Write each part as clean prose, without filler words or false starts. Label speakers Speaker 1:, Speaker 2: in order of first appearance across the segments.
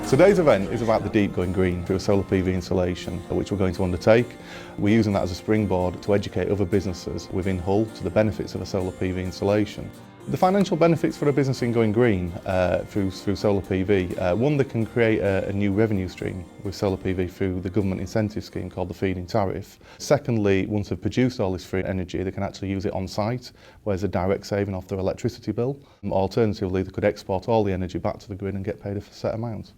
Speaker 1: Today's event is about the deep going green through a solar PV installation, which we're going to undertake. We're using that as a springboard to educate other businesses within Hull to the benefits of a solar PV installation. The financial benefits for a business in going green through solar PV, one, they can create a new revenue stream with solar PV through the government incentive scheme called the feed-in tariff. Secondly, once they've produced all this free energy, they can actually use it on site, where there's a direct saving off their electricity bill. Alternatively, they could export all the energy back to the grid and get paid a set amount.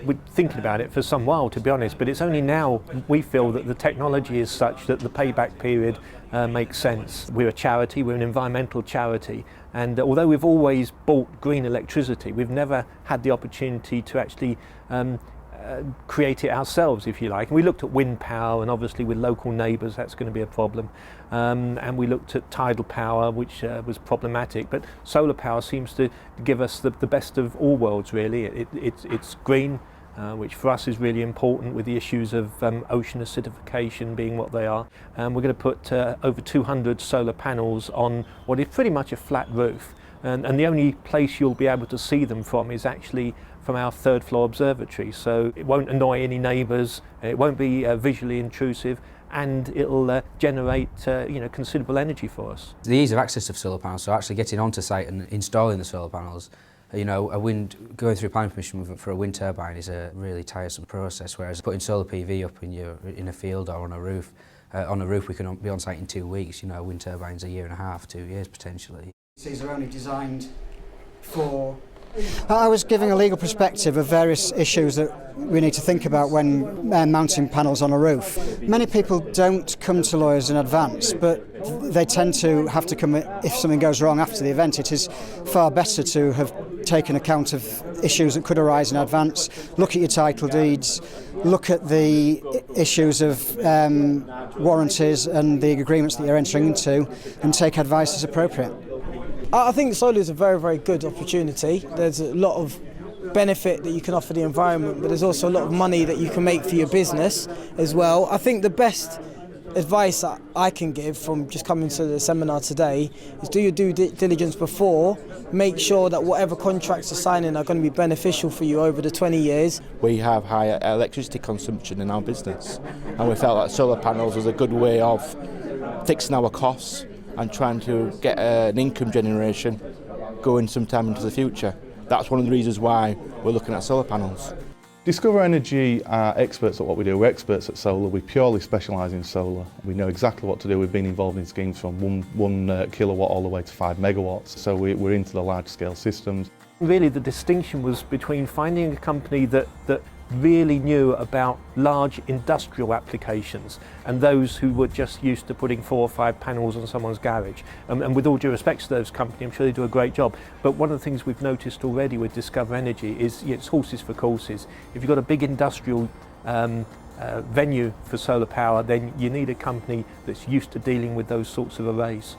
Speaker 2: We're thinking about it for some while, to be honest, but it's only now we feel that the technology is such that the payback period makes sense. We're a charity, we're an environmental charity, and although we've always bought green electricity, we've never had the opportunity to actually create it ourselves, if you like. And we looked at wind power, and obviously with local neighbours that's going to be a problem. And we looked at tidal power, which was problematic. But solar power seems to give us the best of all worlds, really. It's green, which for us is really important with the issues of ocean acidification being what they are. We're going to put over 200 solar panels on what is pretty much a flat roof. And the only place you'll be able to see them from is actually from our third floor observatory, so it won't annoy any neighbours, it won't be visually intrusive, and it'll generate considerable energy for us.
Speaker 3: The ease of access of solar panels, so actually getting onto site and installing the solar panels, going through planning permission for a wind turbine is a really tiresome process, whereas putting solar PV up in a field or on a roof we can be on site in 2 weeks. Wind turbines a year and a half, 2 years potentially.
Speaker 4: These are only designed for... I was giving a legal perspective of various issues that we need to think about when mounting panels on a roof. Many people don't come to lawyers in advance, but they tend to have to come if something goes wrong after the event. It is far better to have taken account of issues that could arise in advance, look at your title deeds, look at the issues of warranties and the agreements that you're entering into, and take advice as appropriate.
Speaker 5: I think solar is a very, very good opportunity. There's a lot of benefit that you can offer the environment, but there's also a lot of money that you can make for your business as well. I think the best advice that I can give from just coming to the seminar today is do your due diligence before. Make sure that whatever contracts you're signing are going to be beneficial for you over the 20 years.
Speaker 6: We have higher electricity consumption in our business, and we felt that solar panels was a good way of fixing our costs and trying to get an income generation going sometime into the future. That's one of the reasons why we're looking at solar panels.
Speaker 1: Discover Energy are experts at what we do. We're experts at solar. We purely specialise in solar. We know exactly what to do. We've been involved in schemes from one kilowatt all the way to 5 megawatts. So we're into the large scale systems.
Speaker 2: Really the distinction was between finding a company that really knew about large industrial applications and those who were just used to putting 4 or 5 panels on someone's garage. And with all due respect to those companies, I'm sure they do a great job. But one of the things we've noticed already with Discover Energy is it's horses for courses. If you've got a big industrial venue for solar power, then you need a company that's used to dealing with those sorts of arrays.